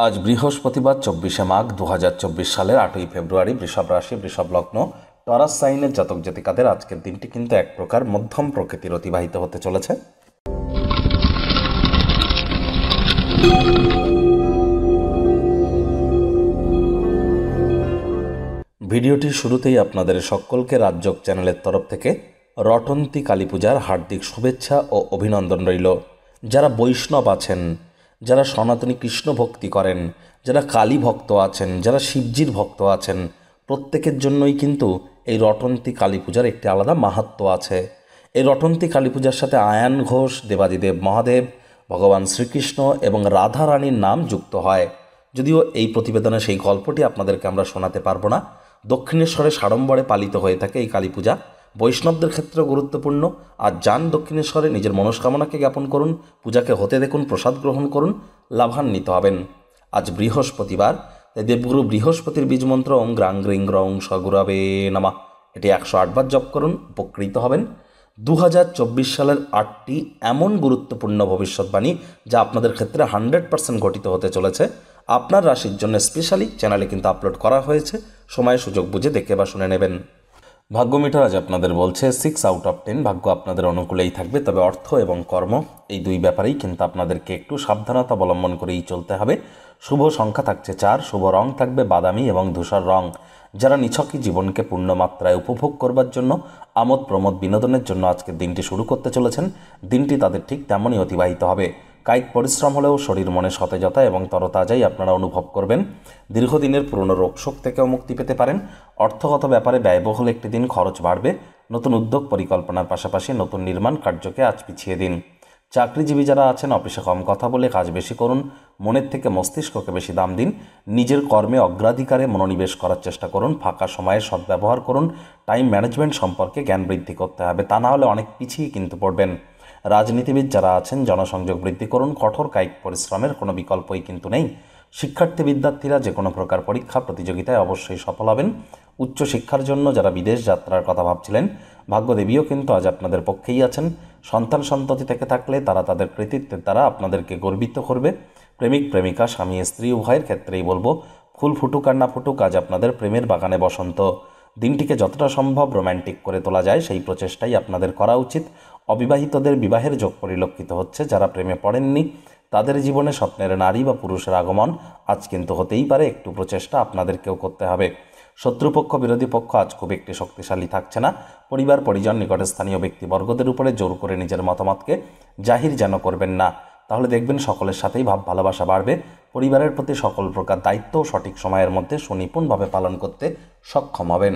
আজ বৃহস্পতিবার 24শে মাঘ 2024 সালের 8ই ফেব্রুয়ারি। বৃষভ রাশি, বৃষভ লগ্ন, টরাস সাইনের জাতক জাতিকাদের আজকের দিনটি কিন্তু এক প্রকার মধ্যম প্রকৃতির অতিবাহিত হতে চলেছে। ভিডিওটির শুরুতেই আপনাদের সকলকে রাজযোগ চ্যানেলের তরফ থেকে রটন্তী কালী পূজার হার্দিক শুভেচ্ছা ও অভিনন্দন রইল। যারা বৈষ্ণব আছেন, যারা সনাতনী কৃষ্ণ ভক্তি করেন, যারা কালী ভক্ত আছেন, যারা শিবজির ভক্ত আছেন, প্রত্যেকের জন্যই কিন্তু এই রটন্তী কালী পূজার একটি আলাদা মাহাত্ম্য আছে। এই রটন্তী কালী পূজার সাথে আয়ান ঘোষ, দেবাদিদেব মহাদেব, ভগবান শ্রীকৃষ্ণ এবং রাধা রানীর নাম যুক্ত হয়। যদিও এই প্রতিবেদনে সেই গল্পটি আপনাদেরকে আমরা শোনাতে পারবো না। দক্ষিণেশ্বরে সাড়ম্বরে পালিত হয়ে থাকে এই কালী পূজা, বৈষ্ণবদের ক্ষেত্রেও গুরুত্বপূর্ণ। আর যান দক্ষিণেশ্বরে, নিজের মনস্কামনাকে জ্ঞাপন করুন, পূজাকে হতে দেখুন, প্রসাদ গ্রহণ করুন, লাভান্বিত হবেন। আজ বৃহস্পতিবার, তাই দেবগুরু বৃহস্পতির বীজমন্ত্র ওং গ্রাং গ্রিং গ্রং সগুরবে নামা, এটি 108 বার জপ করুন, উপকৃত হবেন। 2024 সালের 8টি এমন গুরুত্বপূর্ণ ভবিষ্যৎবাণী যা আপনাদের ক্ষেত্রে 100% ঘটিত হতে চলেছে। আপনার রাশির জন্য স্পেশালি চ্যানেলে কিন্তু আপলোড করা হয়েছে, সময় সুযোগ বুঝে দেখে বা শুনে নেবেন। ভাগ্য মিটার আজ আপনাদের বলছে 6 আউট অফ 10 ভাগ্য আপনাদের অনুকূলেই থাকবে, তবে অর্থ এবং কর্ম এই দুই ব্যাপারেই কিন্তু আপনাদেরকে একটু সাবধানতা অবলম্বন করেই চলতে হবে। শুভ সংখ্যা থাকছে 4, শুভ রং থাকবে বাদামি এবং ধূসর রং। যারা নিছকই জীবনকে পূর্ণমাত্রায় উপভোগ করবার জন্য, আমোদ প্রমোদ বিনোদনের জন্য আজকের দিনটি শুরু করতে চলেছেন, দিনটি তাদের ঠিক তেমনই অতিবাহিত হবে। কায়িক পরিশ্রম হলেও শরীর মনে সতেজতা এবং তরতাজাই আপনারা অনুভব করবেন। দীর্ঘদিনের পুরনো রোগশোক থেকেও মুক্তি পেতে পারেন। অর্থগত ব্যাপারে ব্যয়বহুল একটি দিন, খরচ বাড়বে। নতুন উদ্যোগ পরিকল্পনার পাশাপাশি নতুন নির্মাণ কার্যকে আজ পিছিয়ে দিন। চাকরিজীবী যারা আছেন, অফিসে কম কথা বলে কাজ বেশি করুন, মনের থেকে মস্তিষ্ককে বেশি দাম দিন। নিজের কর্মে অগ্রাধিকারে মনোনিবেশ করার চেষ্টা করুন। ফাঁকা সময়ের সদ্ব্যবহার করুন। টাইম ম্যানেজমেন্ট সম্পর্কে জ্ঞান বৃদ্ধি করতে হবে, তা না হলে অনেক পিছিয়ে কিন্তু পড়বেন। রাজনীতিবিদ যারা আছেন, জনসংযোগ বৃদ্ধি করুন। কঠোর কায়িক পরিশ্রমের কোনো বিকল্পই কিন্তু নেই। শিক্ষার্থী বিদ্যার্থীরা যে কোনো প্রকার পরীক্ষা প্রতিযোগিতায় অবশ্যই সফল হবেন। উচ্চশিক্ষার জন্য যারা বিদেশ যাত্রার কথা ভাবছিলেন, ভাগ্যদেবীও কিন্তু আজ আপনাদের পক্ষেই আছেন। সন্তান সন্ততি থেকে থাকলে তারা তাদের কৃতিত্বের দ্বারা আপনাদেরকে গর্বিত করবে। প্রেমিক প্রেমিকা, স্বামী স্ত্রী উভয়ের ক্ষেত্রেই বলবো, ফুল ফুটুক আর না ফুটুক, আজ আপনাদের প্রেমের বাগানে বসন্ত। দিনটিকে যতটা সম্ভব রোম্যান্টিক করে তোলা যায় সেই প্রচেষ্টাই আপনাদের করা উচিত। অবিবাহিতদের বিবাহের যোগ পরিলক্ষিত হচ্ছে। যারা প্রেমে পড়েননি তাদের জীবনে স্বপ্নের নারী বা পুরুষের আগমন আজ কিন্তু হতেই পারে। একটু প্রচেষ্টা আপনাদেরকেও করতে হবে। শত্রুপক্ষ বিরোধী পক্ষ আজ খুব একটি শক্তিশালী থাকছে না। পরিবার পরিজন, নিকটে স্থানীয় ব্যক্তিবর্গদের উপরে জোর করে নিজের মতামতকে জাহির যেন করবেন না, তাহলে দেখবেন সকলের সাথেই ভাব ভালোবাসা বাড়বে। পরিবারের প্রতি সকল প্রকার দায়িত্ব সঠিক সময়ের মধ্যে সুনিপুণভাবে পালন করতে সক্ষম হবেন।